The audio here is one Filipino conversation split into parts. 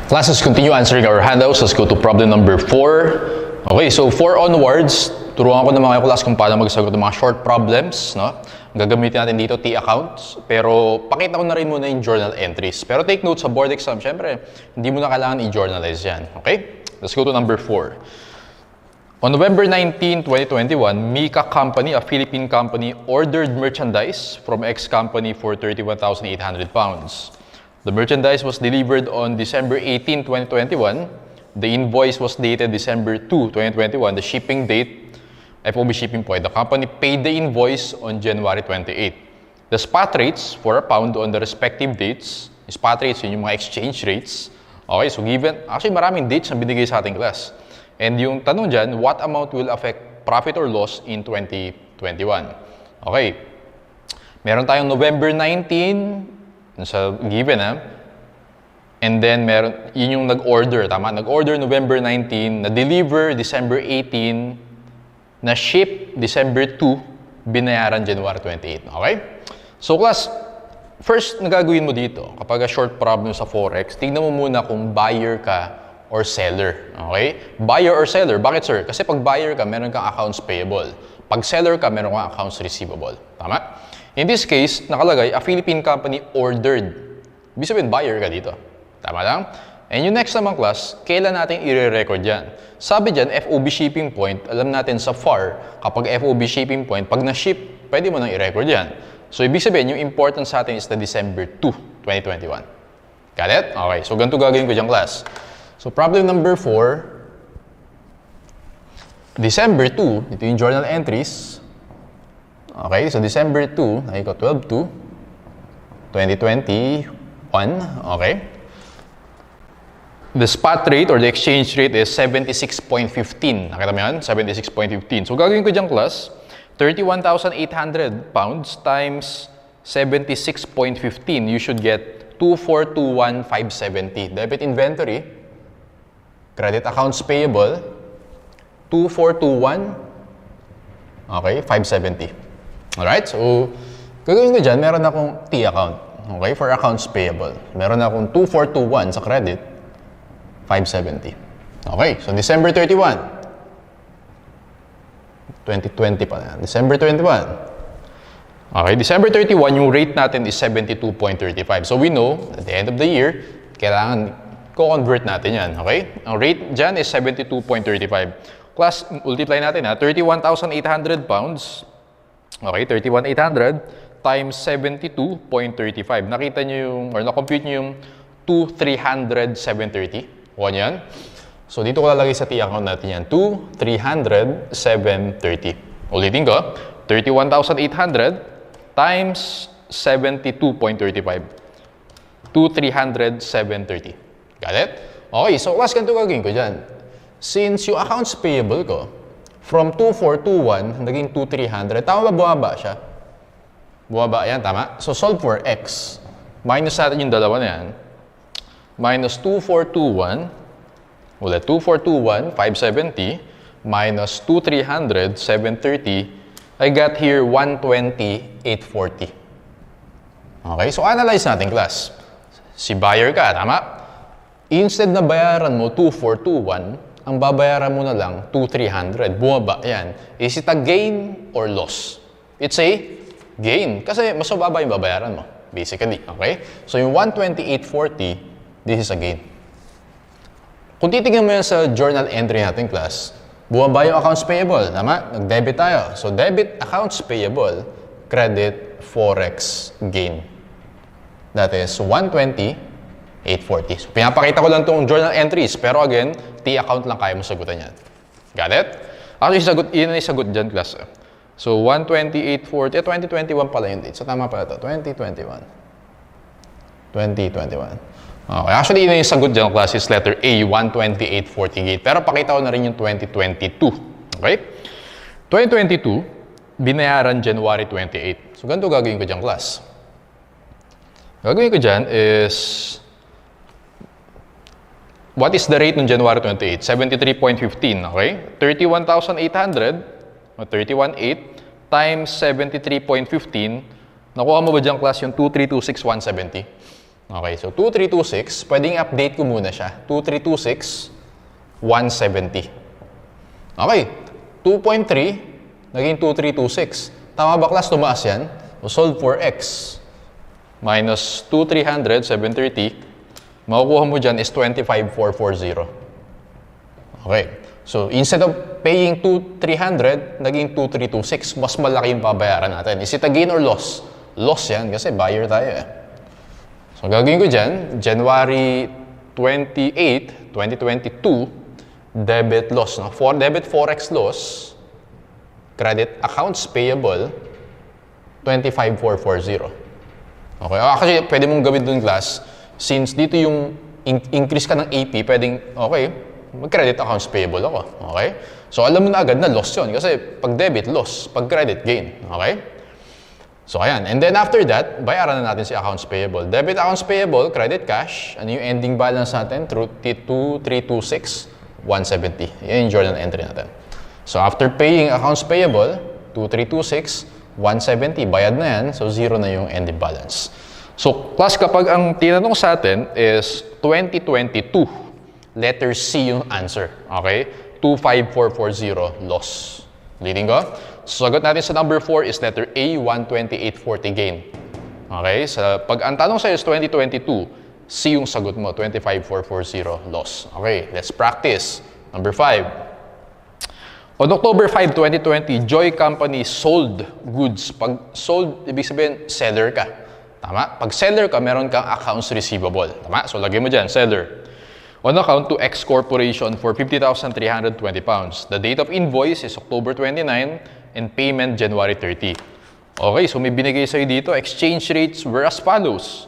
Classes, continue answering our handouts. Let's go to problem number 4. Okay, so 4 onwards, turuan ko ng mga class kung paano magsagot ng mga short problems, no? Gagamitin natin dito T-accounts, pero pakita ko na rin muna yung journal entries. Pero take note sa board exam, syempre, hindi mo na kailangan i-journalize yan. Okay? Let's go to number 4. On November 19, 2021, Mika Company, a Philippine company, ordered merchandise from X company for 31,800 pounds. The merchandise was delivered on December 18, 2021. The invoice was dated December 2, 2021. The shipping date, FOB shipping point. The company paid the invoice on January 28. The spot rates for a pound on the respective dates, spot rates yun yung mga exchange rates. Okay, so given, actually maraming dates na binigay sa ating class. And yung tanong dyan, what amount will affect profit or loss in 2021? Okay, meron tayong November 19, sa given and then meron, yun yung nag-order, tama? Nag-order November 19, na-deliver December 18, na-ship December 2, binayaran January 28. Okay? So class, first na gagawin mo dito, kapag a short problem sa Forex, tingnan mo muna kung buyer ka or seller. Okay? Buyer or seller. Bakit sir? Kasi pag buyer ka, meron kang accounts payable. Pag seller ka, meron kang accounts receivable. Tama? In this case, nakalagay, a Philippine company ordered. Ibig sabihin, buyer ka dito. Tama lang? And yung next naman class, kailan natin i-record yan? Sabi dyan, FOB shipping point, alam natin sa FAR, kapag FOB shipping point, pag na-ship, pwede mo nang i-record yan. So, ibig sabihin, yung important sa atin is the December 2, 2021. Got it? Okay, so ganito gagawin ko dyan class. So, problem number 4, December 2, ito yung journal entries. Okay, so December 2, ay ko 12/2, 2021, okay. The spot rate or the exchange rate is 76.15. Nakita mo yan? 76.15. So gagawin ko dyan class, 31,800 pounds times 76.15. You should get 2421,570. Debit inventory, credit accounts payable, 2421, okay, 570. Alright, so gagawin ko dyan, meron akong T-account, okay, for accounts payable. Meron akong 2421 sa credit, 570. Okay, so December 31, 2020 pa na. December 21. Okay, December 31, yung rate natin is 72.35. So we know, at the end of the year, kailangan co-convert natin yan, okay? Ang rate dyan is 72.35. Class, multiply natin 31,800 pounds. Okay, 31,800 times 72.35. Nakita nyo yung, or na-compute nyo yung 2,300, 730. Kuha nyo yan. So, dito ko lalagay sa T-account natin yan. 2,300, 730. Ulitin ko. 31,800 times 72.35. 2,300, 730. Got it? Okay, so class, ganito gagawin ko dyan. Since yung accounts payable ko, from 2421, naging 2300. Tama ba bumaba siya? Bumaba yan, tama? So, solve for x. Minus natin yung dalawa na yan. Minus 2421. Ulit, 2421, 570. Minus 2300, 730. I got here 120, 840. Okay, so analyze natin, class. Si buyer ka, tama? Instead na bayaran mo 2421, ang babayaran mo na lang 2,300. Bumaba yan. Is it a gain or loss? It's a gain. Kasi mas mababa yung babayaran mo. Basically. Okay? So yung 128.40, this is a gain. Kung titignan mo yan sa journal entry natin class, bumaba yung accounts payable. Tama? Nag-debit tayo. So debit accounts payable, credit forex gain. That is 120. 840. So, pinapakita ko lang itong journal entries. Pero again, T-account lang kaya mo sagutan yan. Got it? Actually, yun na yung sagot dyan, class. So, 128.40. 2021 pala yung date. So, tama pala ito. 2021. 2021. Okay. Actually, yun na yung sagot dyan, class, is letter A, 128.48. Pero pakita ko na rin yung 2022. Okay? 2022, binayaran January 28. So, ganito gagawin ko dyan, class. Gagawin ko dyan is... What is the rate ng January 28? 73.15, okay? 31,800, o 31,800 times 73.15. Nakuha mo ba dyan, class, yung 2,326,170? Okay, so 2326, pwedeng update ko muna siya. 2326, 170. Okay, 2.3, naging 2326. Tama ba class? Tumaas yan. So solve for x. Minus 2,300, 730. Makukuha mo dyan is 25,440. Okay. So, instead of paying 2,300, naging 2,326. Mas malaki yung babayaran natin. Is it a gain or loss? Loss yan kasi buyer tayo eh. So, gagawin ko dyan, January 28, 2022, debit loss. No? For debit forex loss, credit accounts payable, 25,440. Okay, actually, pwede mong gawin dun class, since dito yung increase ka ng AP, pwedeng, okay, mag-credit accounts payable ako. Okay? So, alam mo na agad na loss yun. Kasi pag debit, loss. Pag credit, gain. Okay? So, ayan. And then after that, bayaran na natin si accounts payable. Debit accounts payable, credit cash. Ano yung ending balance natin? 2326, 170. Yan yung journal entry natin. So, after paying accounts payable, 2326, 170. Bayad na yan. So, zero na yung ending balance. So, class, kapag ang tinanong sa atin is 2022, letter C yung answer. Okay? 25440 loss. Leading ko. So, sagot natin sa number 4 is letter A, 12840 gain. Okay? So, pag ang tanong sa'yo is 2022, C yung sagot mo, 25440 loss. Okay, let's practice. Number 5. On October 5, 2020, Joy Company sold goods. Pag sold, ibig sabihin, seller ka. Tama? Pag seller ka, meron kang accounts receivable. Tama? So, lagay mo dyan, seller. On account to X Corporation for 50,320 pounds. The date of invoice is October 29 and payment January 30. Okay, so may binigay sa'yo dito. Exchange rates were as follows.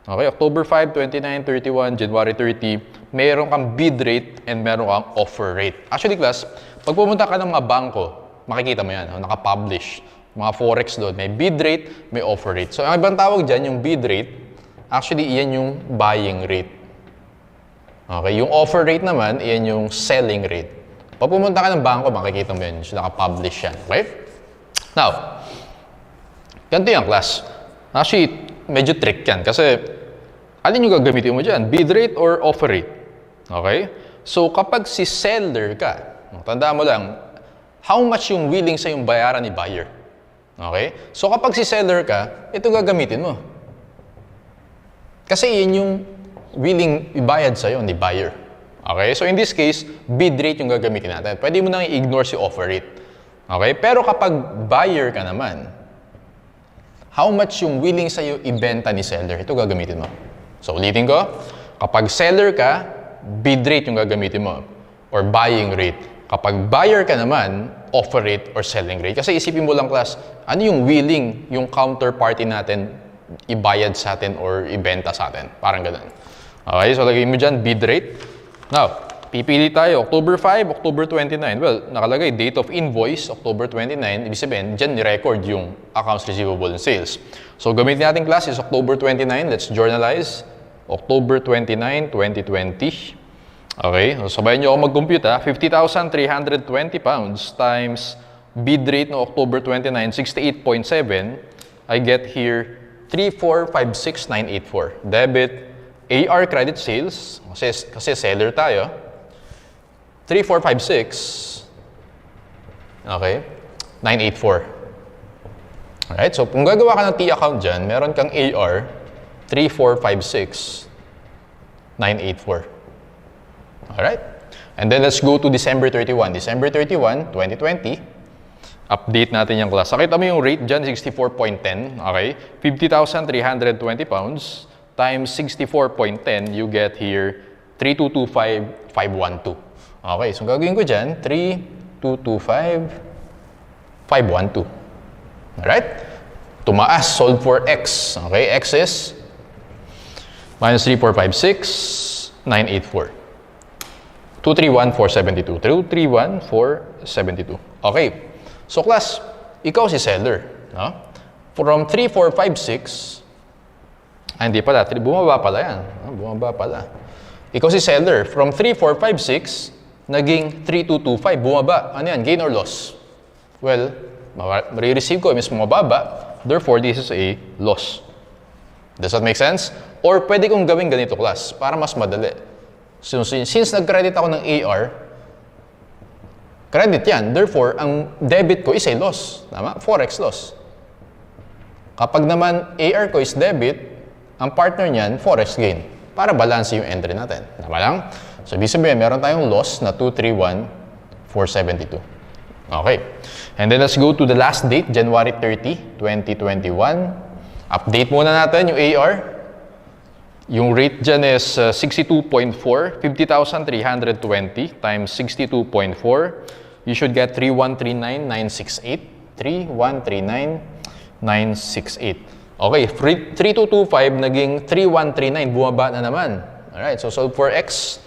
Okay, October 5, 29, 31, January 30. Meron kang bid rate and meron kang offer rate. Actually, class, pag pumunta ka ng mga bangko, makikita mo yan, naka-publish. Mga forex doon, may bid rate, may offer rate. So, ang ibang tawag dyan, yung bid rate, actually, iyan yung buying rate. Okay, yung offer rate naman, iyan yung selling rate. Pag pumunta ka ng bangko, makikita mo yun. Naka-publish yan. Okay? Now, ganito yung class. Actually, medyo trick yan. Kasi, alin yung gagamitin mo dyan? Bid rate or offer rate? Okay? So, kapag si seller ka, tandaan mo lang, how much yung willing sa yung bayaran ni buyer? Okay? So, kapag si seller ka, ito gagamitin mo. Kasi yun yung willing ibayad sa'yo ni buyer. Okay? So, in this case, bid rate yung gagamitin natin. Pwede mo nang i-ignore si offer rate. Okay? Pero kapag buyer ka naman, how much yung willing sa'yo ibenta ni seller? Ito gagamitin mo. So, ulitin ko. Kapag seller ka, bid rate yung gagamitin mo. Or buying rate. Kapag buyer ka naman, offer rate or selling rate. Kasi isipin mo lang, class, ano yung willing yung counterparty natin ibayad sa atin or ibenta sa atin? Parang ganun. Okay, so lagay mo dyan, bid rate. Now, pipili tayo, October 5, October 29. Well, nakalagay, date of invoice, October 29. Ibig sabihin, dyan ni-record yung accounts receivable and sales. So, gamitin natin class is October 29. Let's journalize. October 29, 2020. Okay, so sabayan nyo ako mag-compute ha. 50,320 pounds times bid rate no October 29, 68.7. I get here 3456984. Debit, AR credit sales, kasi seller tayo, 3456, okay, 984. Alright, so kung gagawa ka ng T-account dyan, meron kang AR, 3456, 984. Alright, and then let's go to December 31. December 31, 2020, update natin yung class. Nakita mo yung rate dyan, 64.10, okay, 50,320 pounds, times 64.10, you get here 3225,512. Okay, so gagawin ko dyan, 3225,512. Alright? Tumaas, solve for x. Okay, x is minus 3456, 984. 231,472. 231,472. Okay, so class, ikaw si seller. No? From 3456, hindi pala. Bumaba pala yan. Bumaba pala. Ikaw si seller. From 3456, naging 3225. Bumaba. Ano yan? Gain or loss? Well, marireceive ko. Mas bumababa. Therefore, this is a loss. Does that make sense? Or pwede kong gawin ganito class para mas madali. So, since nag-credit ako ng AR, credit yan. Therefore, ang debit ko is a loss. Tama? Forex loss. Kapag naman AR ko is debit, ang partner niyan, forex gain. Para balance yung entry natin. Tama lang? So, ibig sabihin, meron tayong loss na 231,472. Okay. And then, let's go to the last date, January 30, 2021. Update muna natin yung AR. Yung rate dyan is 62.4, 50,320 times 62.4. You should get 3139968. 3139968. Okay, 3225 naging 3139, bumaba na naman. Alright, so solve for x,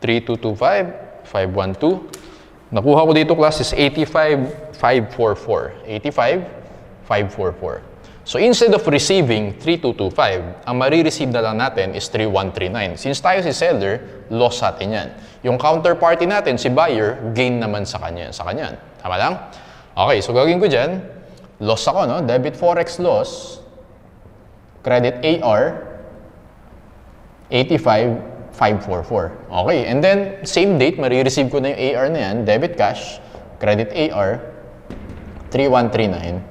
3225, 512. Nakuha ko dito class is 85,544. 85,544. So instead of receiving 3225, ang marireceive na lang natin is 3139. Since tayo si seller, loss sa atin yan. Yung counterparty natin, si buyer, gain naman sa kanya. Tama lang? Okay, so gagawin ko dyan, loss ako, no? Debit forex loss, credit AR, 85,544. Okay, and then same date, marireceive ko na yung AR na yan, debit cash, credit AR, 3139,968.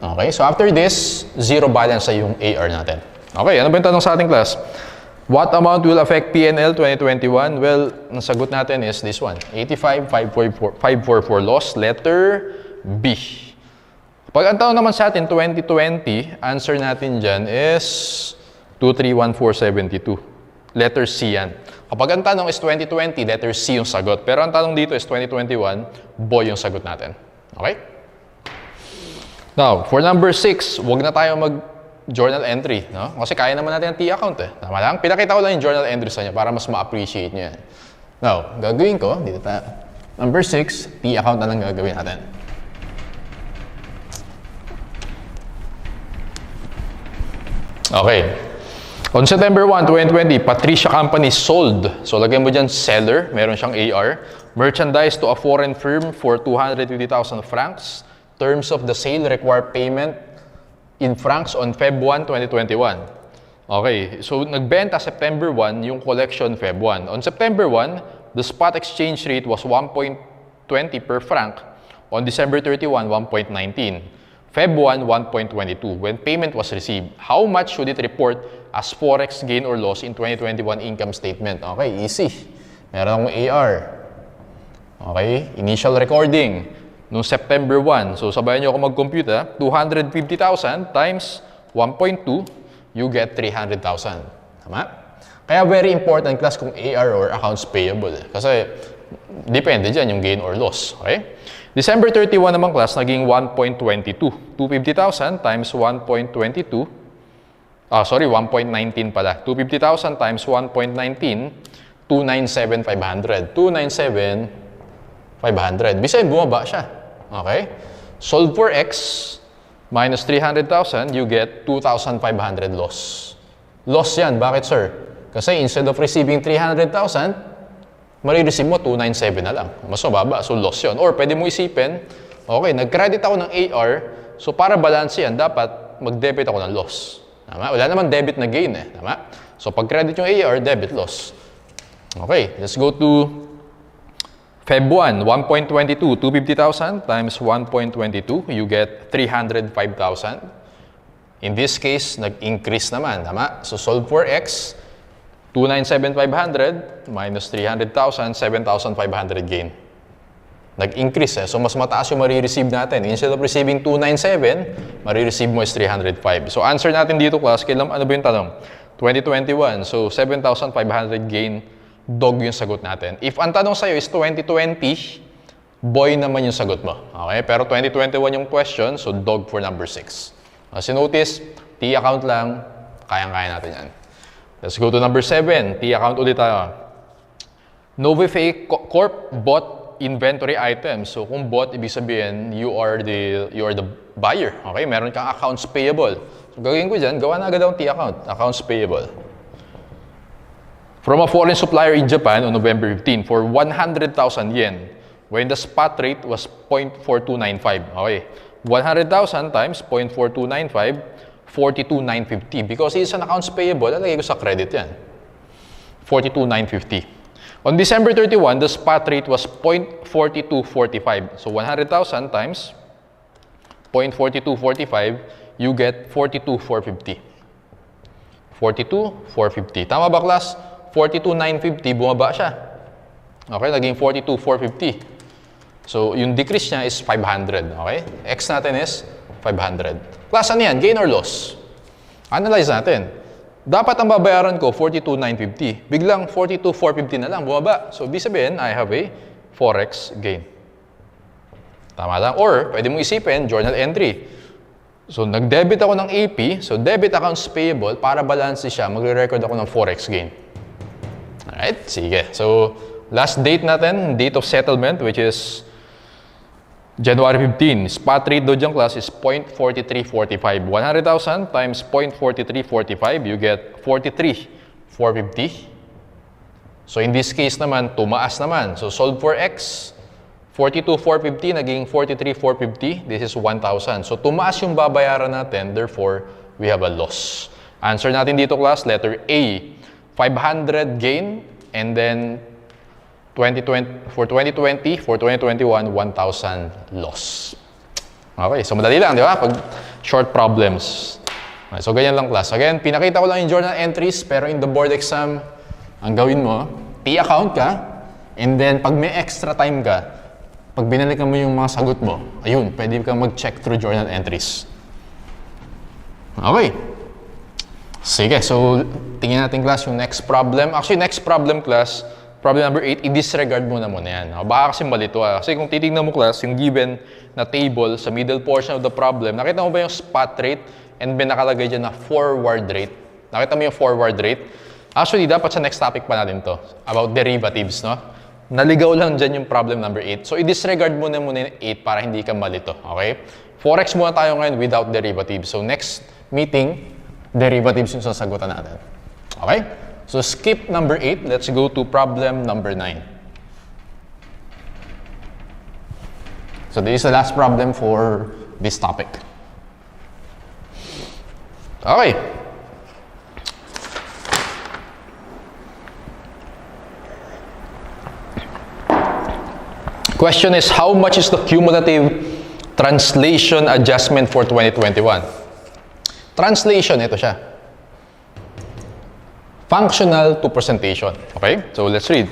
Okay, so after this, zero balance sa yung AR natin. Okay, ano ba yung tanong sa ating class? What amount will affect P&L 2021? Well, ang sagot natin is this one, 85,544 loss, letter B. Pag ang tanong naman sa atin, 2020, answer natin dyan is 231,472. Letter C yan. Kapag ang tanong is 2020, letter C yung sagot. Pero ang tanong dito is 2021, boy yung sagot natin. Okay? Now, for number 6, huwag na tayo mag-journal entry. No? Kasi kaya naman natin ang T-account eh. Tama lang? Pinakita ko lang yung journal entry sa inyo para mas ma-appreciate nyo yan. Now, gagawin ko, dito tayo. Number 6, T-account na lang gagawin natin. Okay. On September 1, 2020, Patricia Company sold. So, lagyan mo dyan seller. Meron siyang AR. Merchandise to a foreign firm for 250,000 francs. Terms of the sale require payment in francs on Feb 1, 2021. Okay. So, nagbenta September 1 yung collection Feb 1. On September 1, the spot exchange rate was 1.20 per franc. On December 31, 1.19. Feb 1, 1.22. When payment was received, how much should it report as forex gain or loss in 2021 income statement? Okay, easy. Meron akong AR. Okay, initial recording noong September 1. So, sabayan nyo ako mag-compute. 250,000 times 1.2, you get 300,000. Tama? Kaya very important class kung AR or accounts payable. Kasi, depende dyan yung gain or loss. Okay? December 31 naman class, naging 1.22. 250,000 times 1.22. 1.19 pala. 250,000 times 1.19, 297,500. 297,500. Bisayin, bumaba siya. Okay? Solve for X minus 300,000, you get 2,500 loss. Loss yan. Bakit, sir? Kasi instead of receiving 300,000, marireceive mo 297 na lang. Mas mababa, so loss yun. Or pwede mo isipin, okay, nag-credit ako ng AR, so para balance yan, dapat mag-debit ako ng loss. Tama? Wala naman debit na gain eh. Tama? So pag credit yung AR, debit loss. Okay, let's go to Feb 1, 1.22, 250,000 times 1.22, you get 305,000. In this case, nag-increase naman. Tama? So solve for X, 297,500 minus 300,000, 7,500 gain. Nag-increase eh. So, mas mataas yung marireceive natin. Instead of receiving 297, marireceive mo is 305. So, answer natin dito class, kailan, ano ba yung tanong? 2021. So, 7,500 gain, dog yung sagot natin. If ang tanong sa'yo is 2020, boy naman yung sagot mo. Okay? Pero 2021 yung question, so dog for number 6. As you notice, T-account lang, kayang-kaya natin yan. Let's go to number 7. T-account ulit tayo. Novify Corp bought inventory items. So kung bought, ibig sabihin, you are the buyer. Okay? Meron kang accounts payable. So gagawin ko dyan, gawa na agad ang T-account. Accounts payable. From a foreign supplier in Japan on November 15 for 100,000 yen when the spot rate was 0.4295. Okay. 100,000 times 0.4295, 42,950. Because it's an accounts payable, lalagay ko sa credit yan. 42,950. On December 31, the spot rate was 0.4245. So 100,000 times 0.4245, you get 42,450. 42,450. Tama ba, class? 42,950, bumaba siya. Okay, naging 42,450. So, yung decrease niya is 500. Okay? X natin is 500. Class, ano yan? Gain or loss? Analyze natin. Dapat ang babayaran ko, 42,950. Biglang 42,450 na lang, bumaba. So, ibig sabihin, I have a forex gain. Tama lang. Or, pwede mo isipin, journal entry. So, nag-debit ako ng AP. So, debit accounts payable. Para balance siya, magre-record ako ng forex gain. Alright? Sige. So, last date natin, date of settlement, which is January 15. Spot rate doon dyan, class, is 0.4345. 100,000 times 0.4345, you get 43,450. So, in this case naman, tumaas naman. So, solve for X. 42,450 naging 43,450. This is 1,000. So, tumaas yung babayaran natin. Therefore, we have a loss. Answer natin dito, class, letter A. 500 gain, and then for 2020, for 2021, 1,000 loss. Okay, so madali lang, di ba? Pag short problems. Okay, so ganyan lang, class. Again, pinakita ko lang yung journal entries, pero in the board exam, ang gawin mo, T-account ka, and then pag may extra time ka, pag binalikan mo yung mga sagot mo, ayun, pwede kang mag-check through journal entries. Okay. Sige, so tingnan natin, class, yung next problem. Actually, next problem, class, problem number 8, i-disregard muna yan. Baka kasi malito. Kasi kung titignan mo, class, yung given na table sa middle portion of the problem, nakita mo ba yung spot rate and may nakalagay dyan na forward rate? Nakita mo yung forward rate? Actually, dapat sa next topic pa natin to, about derivatives, no? Naligaw lang dyan yung problem number 8. So, i-disregard muna yung 8 para hindi ka malito. Okay? Forex muna tayo ngayon without derivatives. So, next meeting, derivatives yung sasagutan natin. Okay? So, skip number 8. Let's go to problem number 9. So, this is the last problem for this topic. Okay. Question is, how much is the cumulative translation adjustment for 2021? Translation, ito siya. Functional to presentation. Okay? So, let's read.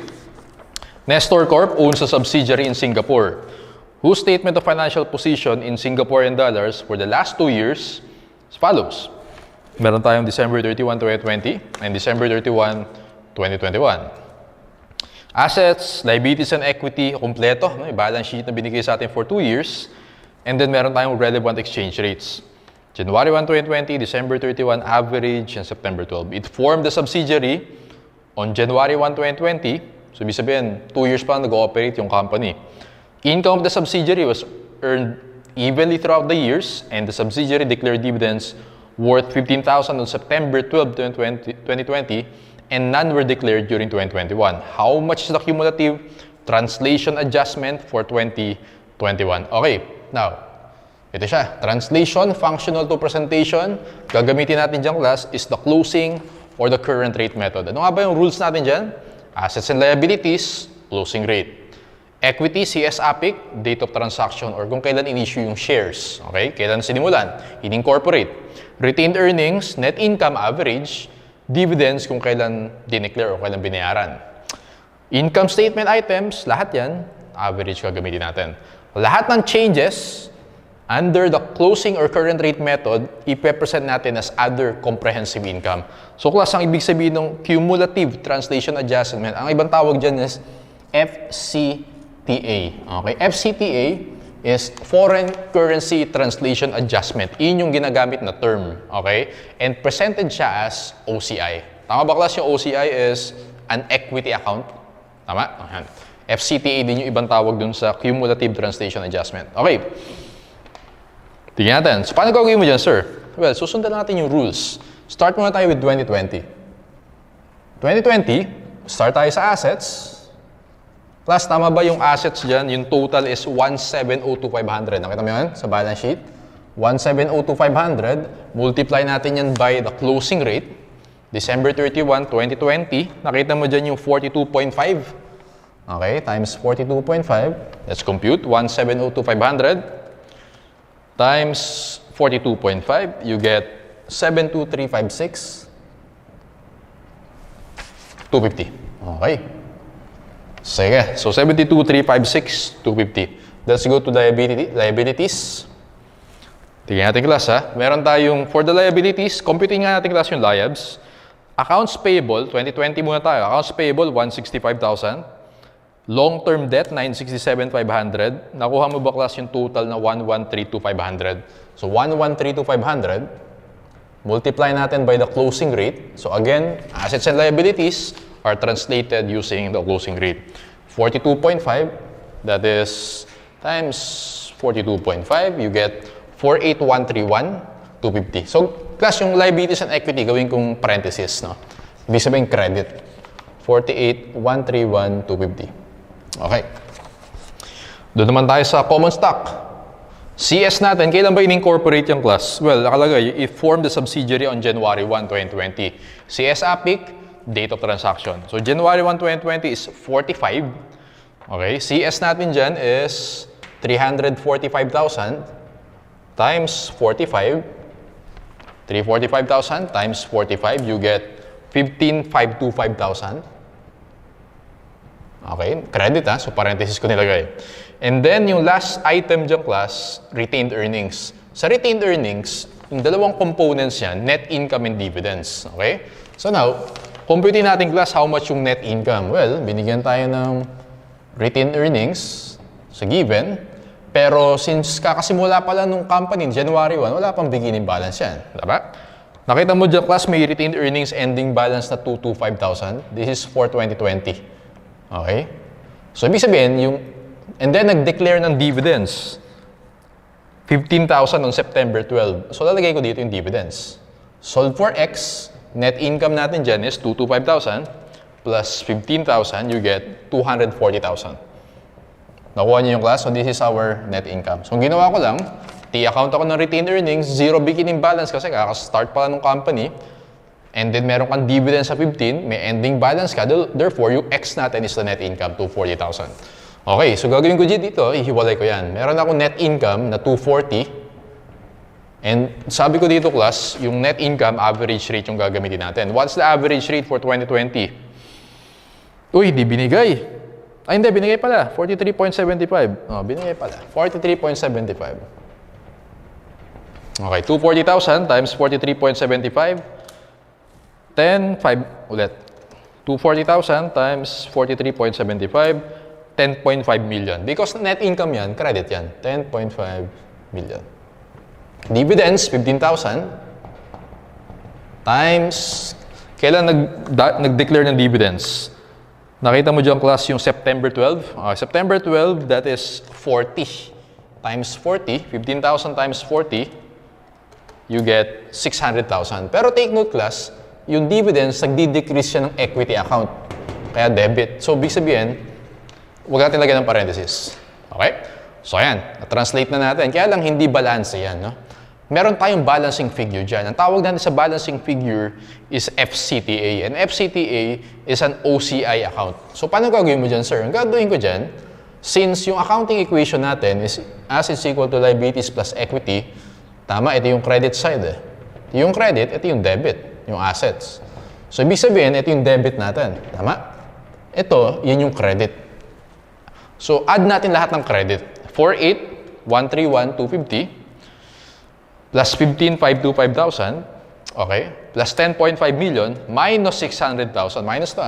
Nestor Corp owns a subsidiary in Singapore whose statement of financial position in Singaporean dollars for the last 2 years as follows. Meron tayong December 31, 2020 and December 31, 2021. Assets, liabilities, and equity, kompleto. No? Yung balance sheet na binigay sa atin for 2 years. And then meron tayong relevant exchange rates. January 1, 2020, December 31, average, and September 12. It formed the subsidiary on January 1, 2020. So, ibig sabihin, 2 years pa nag-ooperate yung company. Income of the subsidiary was earned evenly throughout the years, and the subsidiary declared dividends worth 15,000 on September 12, 2020, and none were declared during 2021. How much is the cumulative translation adjustment for 2021? Okay, now, ito siya. Translation, functional to presentation. Gagamitin natin dyan, class, is the closing or the current rate method. Ano nga ba yung rules natin dyan? Assets and liabilities, closing rate. Equity, CS APIC, date of transaction, or kung kailan in-issue yung shares. Okay? Kailan sinimulan, in-incorporate. Retained earnings, net income, average. Dividends, kung kailan dineclare o kailan binayaran. Income statement items, lahat yan, average gagamitin natin. Lahat ng changes under the closing or current rate method, ipe-present natin as other comprehensive income. So, class, ang ibig sabihin ng cumulative translation adjustment, ang ibang tawag dyan is FCTA. Okay? FCTA is Foreign Currency Translation Adjustment. Iyon yung ginagamit na term. Okay? And presented siya as OCI. Tama ba, class? Yung OCI is an equity account. Tama? Ayan. FCTA din yung ibang tawag dun sa Cumulative Translation Adjustment. Okay. Tingnan natin. So, paano gagawin mo dyan, sir? Well, susundan natin yung rules. Start muna tayo with 2020. 2020, start tayo sa assets. Class, tama ba yung assets dyan? Yung total is 1,702,500. Nakita mo yun sa balance sheet? 1,702,500. Multiply natin yan by the closing rate. December 31, 2020. Nakita mo dyan yung 42.5. Okay, times 42.5. Let's compute. 1,702,500 times 42.5. You get 72356. 250. Okay. Sige. So, 72,356, 250. Let's go to liabilities. Tingnan natin class ha. Meron tayong, for the liabilities, computing nga natin class yung liabs. Accounts payable, 2020 muna tayo. Accounts payable, 165,000. Long-term debt, 967,500. Nakuha mo ba class yung total na 1,132,500? So, 1,132,500. Multiply natin by the closing rate. So, again, assets and liabilities are translated using the closing rate. 42.5, that is times 42.5, you get 48,131, 250. So, class yung liabilities and equity, gawin kong parenthesis, no? Ibig sabihin credit. 48,131, 250. Okay. Doon naman tayo sa common stock. CS natin, kailan ba in-incorporate yung class? Well, nakalagay, i-form the subsidiary on January 1, 2020. CS APIC, date of transaction. So, January 1, 2020 is 45. Okay, CS natin dyan is 345,000 times 45. 345,000 times 45, you get 15,525,000. Okay, credit ha. So, parenthesis ko nilagay. And then, yung last item dyan class, retained earnings. Sa retained earnings, yung dalawang components yan, net income and dividends. Okay? So now, compute natin class how much yung net income. Well, binigyan tayo ng retained earnings sa given. Pero since kakasimula pa lang nung company, January 1, wala pang beginning balance yan. Diba? Nakita mo dyan class, may retained earnings ending balance na 225,000. This is for 2020. Okay? So, ibig sabihin, and then nag-declare ng dividends. 15,000 on September 12. So, lalagay ko dito yung dividends. Solve for X, net income natin dyan is 225,000 plus 15,000, you get 240,000. Nakuha niyo yung class, so this is our net income. So, ang ginawa ko lang, T-account ako ng retained earnings, zero beginning balance kasi kakastart pa lang ng company. And then, meron kang dividend sa 15, may ending balance ka. Therefore, yung X natin is the net income, 240,000. Okay, so gagawin ko dito, ihiwalay ko yan. Meron akong net income na 240. And sabi ko dito, class, yung net income, average rate yung gagamitin natin. What's the average rate for 2020? Uy, di binigay. Ay, hindi, binigay pala. 43.75. Oh, binigay pala. 43.75. Okay, 240,000 times 43.75. 10.5 ulit. 240,000 times 43.75. 10.5 million. Because net income yan, credit yan. 10.5 million. Dividends, 15,000. Times, kailan nag-declare ng dividends? Nakita mo dyan class yung September 12. September 12, that is 40 times 40. 15,000 times 40, you get 600,000. Pero take note class, yung dividends, nagdi-decrease siya ng equity account. Kaya debit. So, big sabihin, huwag natin lagyan ng parenthesis. Okay? So, ayan. Na-translate na natin. Kaya lang hindi balance yan. No? Meron tayong balancing figure dyan. Ang tawag natin sa balancing figure is FCTA. And FCTA is an OCI account. So, paano gagawin mo dyan, sir? Ang gagawin ko dyan, since yung accounting equation natin is assets equal to liabilities plus equity, tama, ito yung credit side. Ito yung credit, ito yung debit, yung assets. So, ibig sabihin, ito yung debit natin. Tama? Ito, yun yung credit. So, add natin lahat ng credit. 48,131,250 plus 15,525,000, okay, plus 10.5 million, minus 600,000, minus to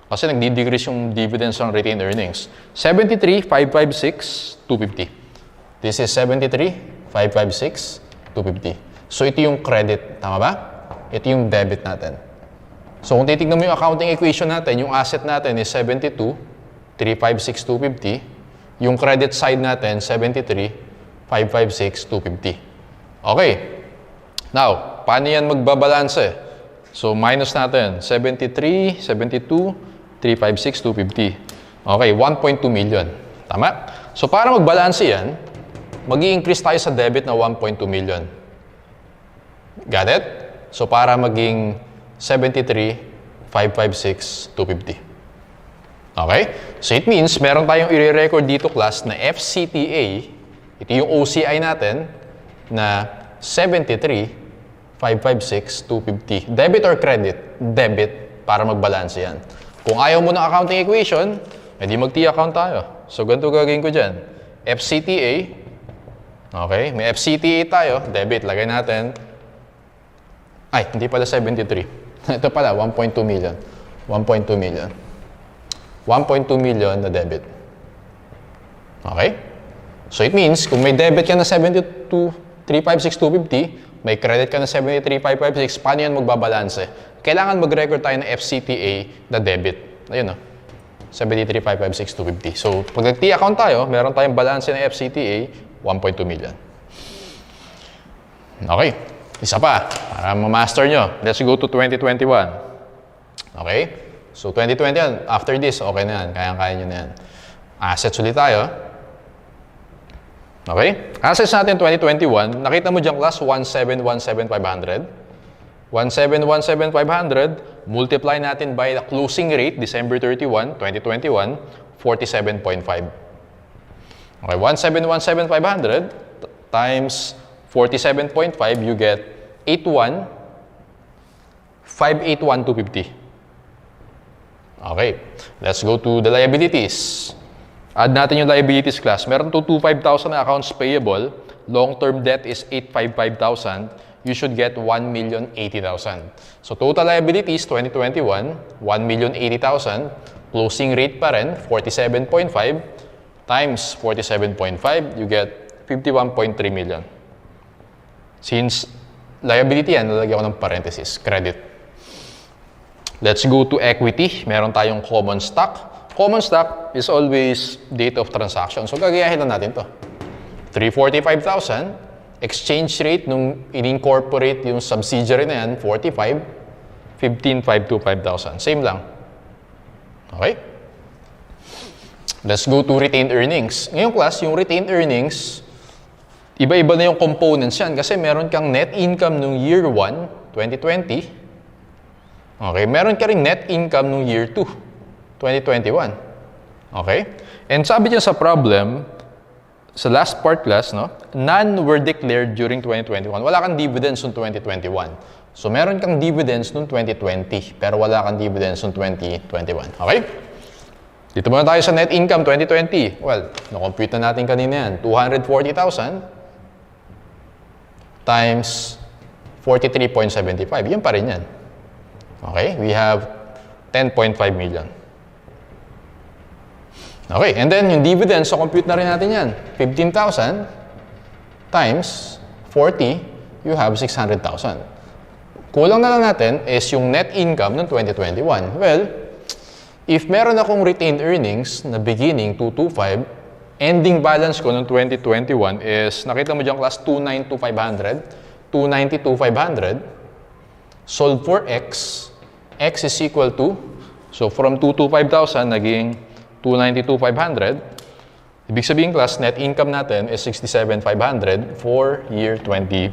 kasi nagdi-decrease yung dividends on retained earnings. 73,556,250. This is 73,556,250. So, ito yung credit, tama ba? Ito yung debit natin. So, kung titignan mo yung accounting equation natin, yung asset natin is 72,356,250. Yung credit side natin, 73,556,250. Okay. Now, paano yan magbabalanse? So, minus natin. 73, 72, 356, 250. Okay, 1.2 million. Tama? So, para magbalanse yan, mag-i-increase tayo sa debit na 1.2 million. Got it? So, para maging 73,556,250. Okay? So, it means meron tayong i-record dito class na FCTA. Ito yung OCI natin na 73,556,250. Debit or credit? Debit para magbalance yan. Kung ayaw mo ng accounting equation, edi mag-T-account tayo. So, ganito gagawin ko dyan. FCTA. Okay? May FCTA tayo. Debit. Lagay natin. Ay, hindi pala 73. Ito pala, 1.2 million. 1.2 million. 1.2 million na debit. Okay? So, it means, kung may debit ka na 72,356,250, may credit ka na 73,556, paano yan magbabalanse? Kailangan mag-record tayo ng FCTA na debit. Ayun, no? 73,556,250. So, pag nag-T-account tayo, meron tayong balance ng FCTA, 1.2 million. Okay. Isa pa, para ma-master nyo. Let's go to 2021. Okay? So, 2021, after this, okay na yan. Kayang-kaya nyo na yan. Assets ulit tayo. Okay? Assets natin 2021, nakita mo dyan class, 1717,500. 1717,500, multiply natin by the closing rate, December 31, 2021, 47.5. Okay, 1717,500 times 47.5, you get 81,581,250. Okay, let's go to the liabilities. Add natin yung liabilities class. Meron to 25,000 na accounts payable. Long-term debt is 855,000. You should get 1,080,000. So total liabilities 2021, 1,080,000. Closing rate pa rin, 47.5 times 47.5, you get 51.3 million. Since liability yan, lalagyan ko ng parenthesis, credit. Let's go to equity. Meron tayong common stock. Common stock is always date of transaction. So, gagayahin lang natin to. 345,000. Exchange rate nung in-incorporate yung subsidiary na yan, 45. 15,525,000. Same lang. Okay? Let's go to retained earnings. Ngayong class, yung retained earnings, iba-iba na yung components yan kasi meron kang net income nung year 1, 2020. Okay? Meron ka rin net income nung year 2, 2021. Okay? And sabi niya sa problem, sa last part class, no? None were declared during 2021. Wala kang dividends noong 2021. So, meron kang dividends noong 2020, pero wala kang dividends noong 2021. Okay? Dito muna tayo sa net income 2020. Well, na-compute na natin kanina yan. 240,000 times 43.75. Yun pa rin yan. Okay? We have 10.5 million. Okay, and then yung dividends, so compute na rin natin yan. 15,000 times 40, you have 600,000. Kulang na lang natin is yung net income ng 2021. Well, if meron akong retained earnings na beginning 225, ending balance ko ng 2021 is, nakita mo dyan class, 292,500, 292,500. Solve for x. X is equal to, so from 225,000 naging 292,500. Ibig sabihin class, net income natin is 67,500 for year 2021.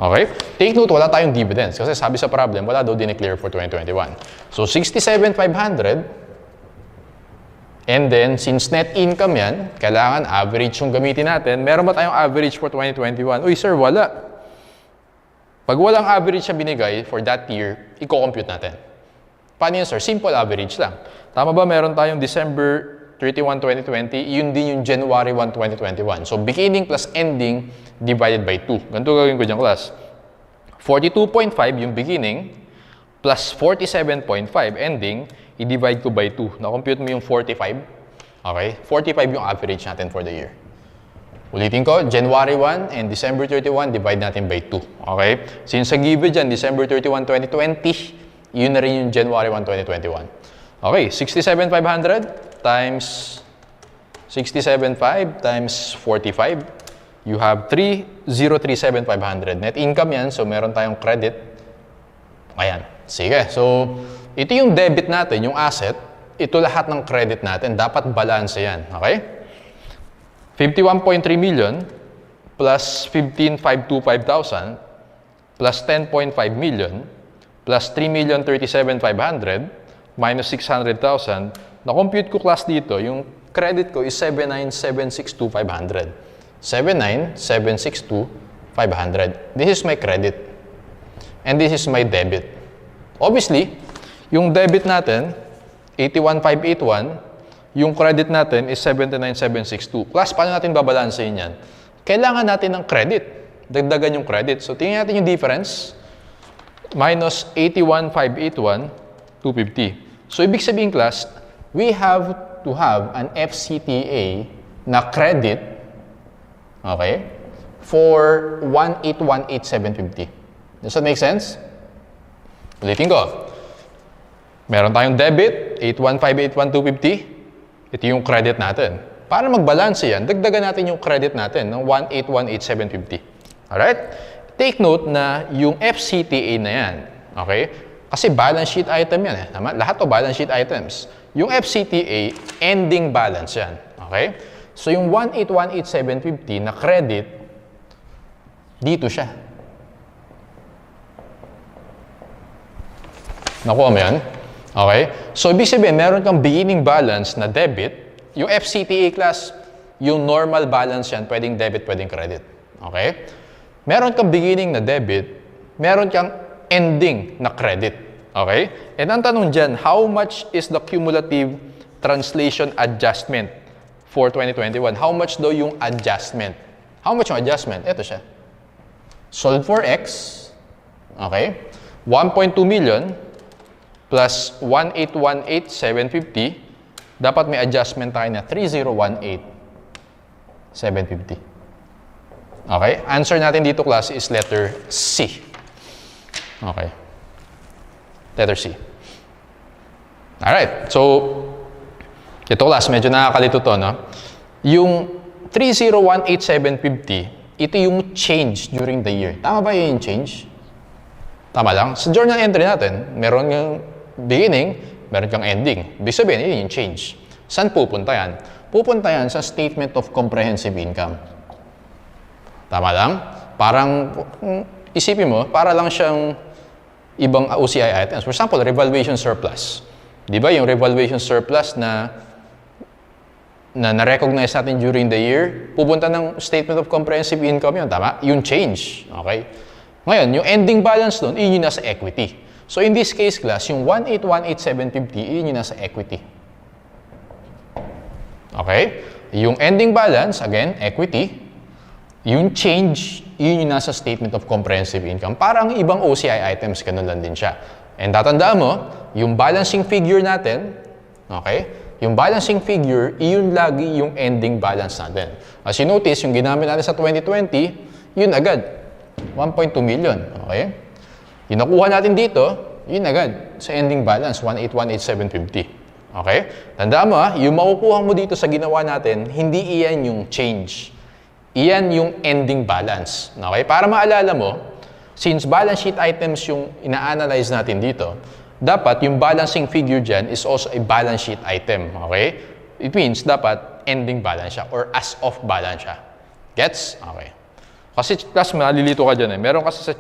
Okay? Take note, wala tayong dividends kasi sabi sa problem, wala daw dineclare for 2021. So, 67,500 and then, since net income yan, kailangan average yung gamitin natin. Meron ba tayong average for 2021? Uy, sir, wala. Pag walang average na binigay for that year, i-compute natin. Paano yun, sir? Simple average lang. Tama ba meron tayong December 31, 2020? Yun din yung January 1, 2021. So, beginning plus ending divided by 2. Ganito gagawin ko dyan, class. 42.5 yung beginning plus 47.5 ending, i-divide ko by 2. Na-compute mo yung 45. Okay? 45 yung average natin for the year. Ulitin ko, January 1 and December 31, divide natin by 2. Okay? Since sa given dyan, December 31, 2020, yun na rin yung January 1, 2021. Okay, 67,500 times 67,500 times 45. You have 3,037,500. Net income yan, so meron tayong credit. Ayan. Sige, so ito yung debit natin, yung asset. Ito lahat ng credit natin. Dapat balance yan. Okay? 51.3 million plus 15,525,000 plus 10.5 million plus 3,037,500 minus 600,000. Na-compute ko class dito, yung credit ko is 79,762,500. 79,762,500. This is my credit. And this is my debit. Obviously, yung debit natin, 81,581, yung credit natin is 79,762. Class, paano natin babalansehin yan? Kailangan natin ng credit. Dagdagan yung credit. So, tingnan natin yung difference. Minus 81,581, 250. So, ibig sabihin, class, we have to have an FCTA na credit, okay, for 181,850. Does that make sense? Ulitin ko. Meron tayong debit, 81,581,250. Ito yung credit natin. Para mag-balance yan, dagdagan natin yung credit natin ng 181,850. Alright? Take note na yung FCTA na yan, okay? Kasi balance sheet item yan. Tama? Lahat to balance sheet items. Yung FCTA, ending balance yan. Okay? So yung 181,850 na credit, dito siya. Nakuha mo yan? Okay? So ibig sabihin, meron kang beginning balance na debit. Yung FCTA class, yung normal balance yan, pwedeng debit, pwedeng credit. Okay? Meron kang beginning na debit, meron kang ending na credit. Okay? And ang tanong dyan, how much is the cumulative translation adjustment for 2021? How much daw yung adjustment? How much yung adjustment? Ito siya. Solve for X, okay? 1.2 million plus 181,850, dapat may adjustment tayo na 3,018,750. Okay? Answer natin dito, class, is letter C. Okay. Letter C. Alright. So, ito, class, medyo nakakalito to, no? Yung 3,018,750, ito yung change during the year. Tama ba yung change? Tama lang. Sa journal entry natin, meron yung beginning, meron kang ending. Ibig sabihin, yun yung change. Saan pupunta yan? Pupunta yan sa Statement of Comprehensive Income. Tama lang? Parang, isipin mo, para lang siyang ibang OCI items. For example, revaluation surplus. Di ba yung revaluation surplus na na-recognize natin during the year, pupunta ng Statement of Comprehensive Income yun, tama? Yung change, okay? Ngayon, yung ending balance doon, yun yung nasa equity. So in this case, class, yung 181,850, yun yung nasa equity. Okay? Yung ending balance, again, equity. Yung change, yun yung nasa Statement of Comprehensive Income. Parang ibang OCI items, ganun lang din siya. And tatandaan mo, yung balancing figure natin, okay? Yung balancing figure, yun lagi yung ending balance natin. As you notice, yung ginamit natin sa 2020, yun agad. 1.2 million, okay? Yung nakuha natin dito, yun agad sa ending balance, 181,850. Okay? Tandaan mo, yung makukuha mo dito sa ginawa natin, hindi iyan yung change. Iyan yung ending balance. Okay? Para maalala mo, since balance sheet items yung ina-analyze natin dito, dapat yung balancing figure dyan is also a balance sheet item. Okay? It means dapat ending balance siya or as of balance siya. Gets? Okay. Kasi class, malilito ka dyan eh. Meron kasi sa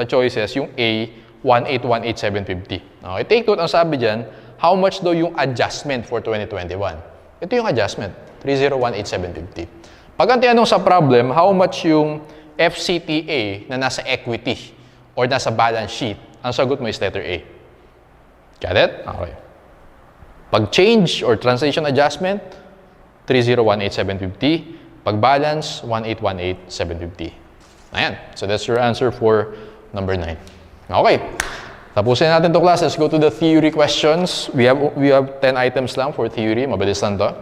choices yung A, 181,850. Okay? Take note, ang sabi dyan, how much daw yung adjustment for 2021? Ito yung adjustment, 301,850. Pag ang tinanong sa problem, how much yung FCTA na nasa equity or nasa balance sheet, ang sagot mo is letter A. Got it? Okay. Pag change or translation adjustment, 301,850. Pag balance, 181,850. Ayan. So that's your answer for number 9. Okay. Tapusin natin to, class. Let's go to the theory questions. We have 10 items lang for theory. Mabilis lang to.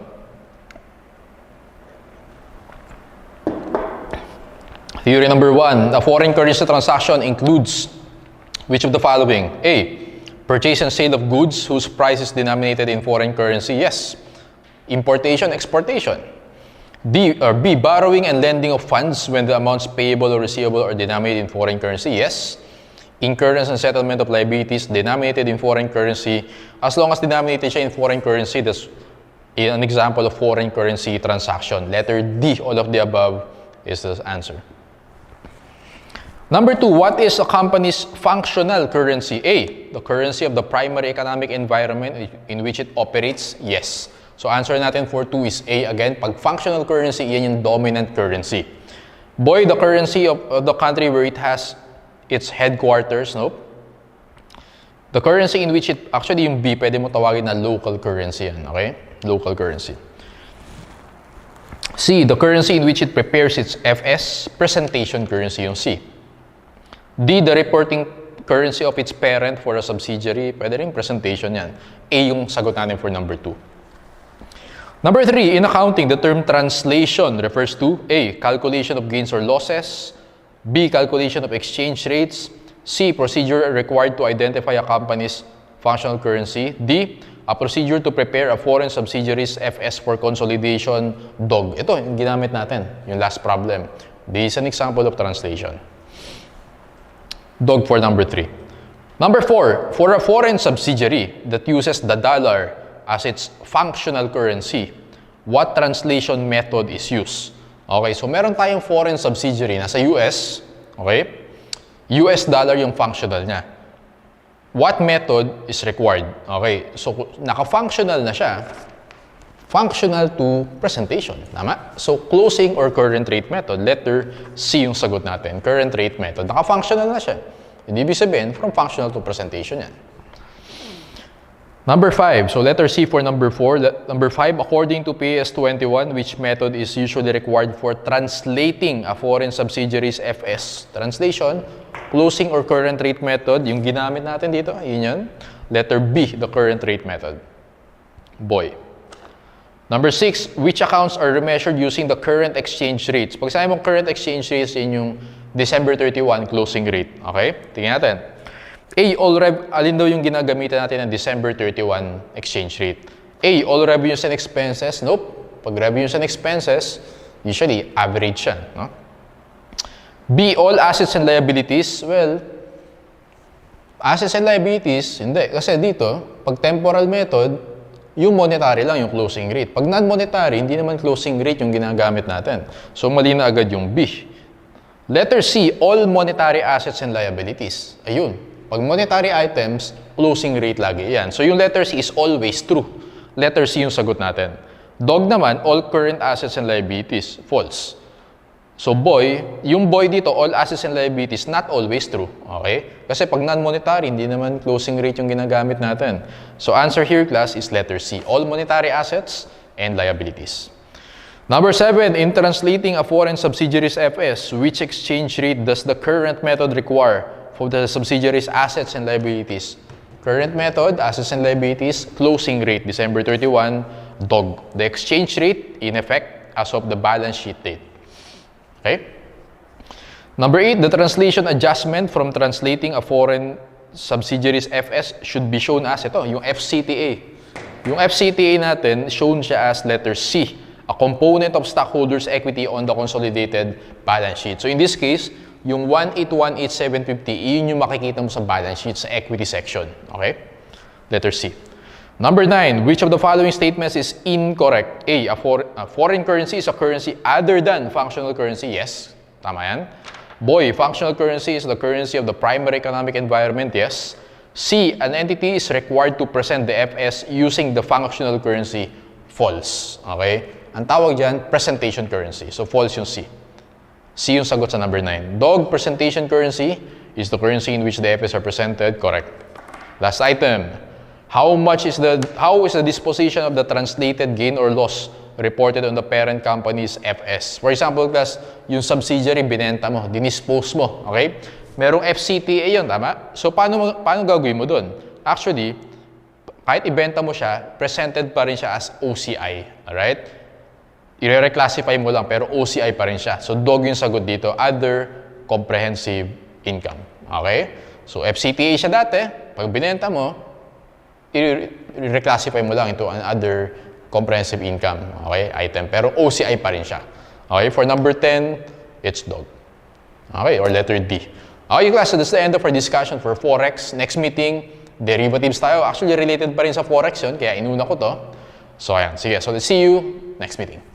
Theory number 1, a foreign currency transaction includes which of the following? A, purchase and sale of goods whose price is denominated in foreign currency. Yes. Importation, exportation. B, borrowing and lending of funds when the amounts payable or receivable are denominated in foreign currency. Yes. Incurrence and settlement of liabilities denominated in foreign currency. As long as denominated siya in foreign currency, that's an example of foreign currency transaction. Letter D, all of the above is the answer. Number 2, what is a company's functional currency? A, the currency of the primary economic environment in which it operates? Yes. So answer natin for 2 is A again. Pag functional currency, yan yung dominant currency. Boy, the currency of the country where it has its headquarters, nope. The currency in which it, actually yung B, pwede mo tawagin na local currency yan, okay? Local currency. C, the currency in which it prepares its FS, presentation currency yung C. D, the reporting currency of its parent for a subsidiary, pwede rin presentation yan. A yung sagot natin for number 2. Number 3, in accounting, the term translation refers to A, calculation of gains or losses, B, calculation of exchange rates, C, procedure required to identify a company's functional currency, D, a procedure to prepare a foreign subsidiary's FS for consolidation, DOG. Ito, yung ginamit natin, yung last problem. This is an example of translation. DOG for number 3. Number 4, for a foreign subsidiary that uses the dollar as its functional currency, what translation method is used? Okay, so meron tayong foreign subsidiary nasa US, okay? US dollar yung functional niya. What method is required? Okay, so naka-functional na siya, functional to presentation, tama? So closing or current rate method, letter C yung sagot natin, current rate method. Naka-functional na siya. Hindi ibig sabihin, from functional to presentation yan. Number 5, so letter C for number 4. Number 5, according to PAS 21, which method is usually required for translating a foreign subsidiary's FS? Translation, closing or current rate method, yung ginamit natin dito, yun yun. Letter B, the current rate method. Boy. Number 6, which accounts are remeasured using the current exchange rates? Pag sabi mo current exchange rates, yun yung December 31 closing rate. Okay? Tingnan natin. A, alin daw yung ginagamitan natin ng December 31 exchange rate? A, all revenues and expenses. Nope. Pag revenues and expenses, usually average yan. No? B, all assets and liabilities. Well, assets and liabilities, hindi. Kasi dito, pag temporal method, yung monetary lang yung closing rate. Pag non-monetary, hindi naman closing rate yung ginagamit natin. So, mali na agad yung B. Letter C, all monetary assets and liabilities. Ayun. Pag monetary items, closing rate lagi yan. So, yung letter C is always true. Letter C yung sagot natin. Dog naman, all current assets and liabilities. False. So, boy, yung boy dito, all assets and liabilities, not always true. Okay? Kasi pag non-monetary, hindi naman closing rate yung ginagamit natin. So, answer here, class, is letter C. All monetary assets and liabilities. Number 7, in translating a foreign subsidiary's FS, which exchange rate does the current method require for the subsidiary's assets and liabilities? Current method, assets and liabilities, closing rate, December 31, DOG. The exchange rate, in effect, as of the balance sheet date. Okay? Number 8, the translation adjustment from translating a foreign subsidiary's FS should be shown as ito, yung FCTA. Yung FCTA natin, shown siya as letter C, a component of stockholders' equity on the consolidated balance sheet. So in this case, yung 1818750, yun yung makikita mo sa balance sheet sa equity section. Okay? Letter C. Number 9, which of the following statements is incorrect? A, a foreign currency is a currency other than functional currency. Yes. Tama yan. Boy, functional currency is the currency of the primary economic environment. Yes. C, an entity is required to present the FS using the functional currency. False. Okay? Ang tawag dyan, presentation currency. So, false yung C. C yung sagot sa number 9. Dog, presentation currency is the currency in which the FS are presented. Correct. Last item. How is the disposition of the translated gain or loss reported on the parent company's FS? For example, class, yung subsidiary binenta mo, dinispose mo, okay? Merong FCTA yun, tama? So, paano gagawin mo dun? Actually, kahit ibenta mo siya, presented pa rin siya as OCI, alright? I-reclassify mo lang, pero OCI pa rin siya. So, dog yung sagot dito, other comprehensive income. Okay? So, FCTA siya dati. Pag binenta mo, i-reclassify mo lang into another comprehensive income, okay, item. Pero OCI pa rin siya. Okay? For number 10, it's dog. Okay? Or letter D. Okay, class. So, that's the end of our discussion for Forex. Next meeting, derivatives tayo. Actually, related pa rin sa Forex yun, kaya inuna ko to. So, ayan. Sige. So, let's see you next meeting.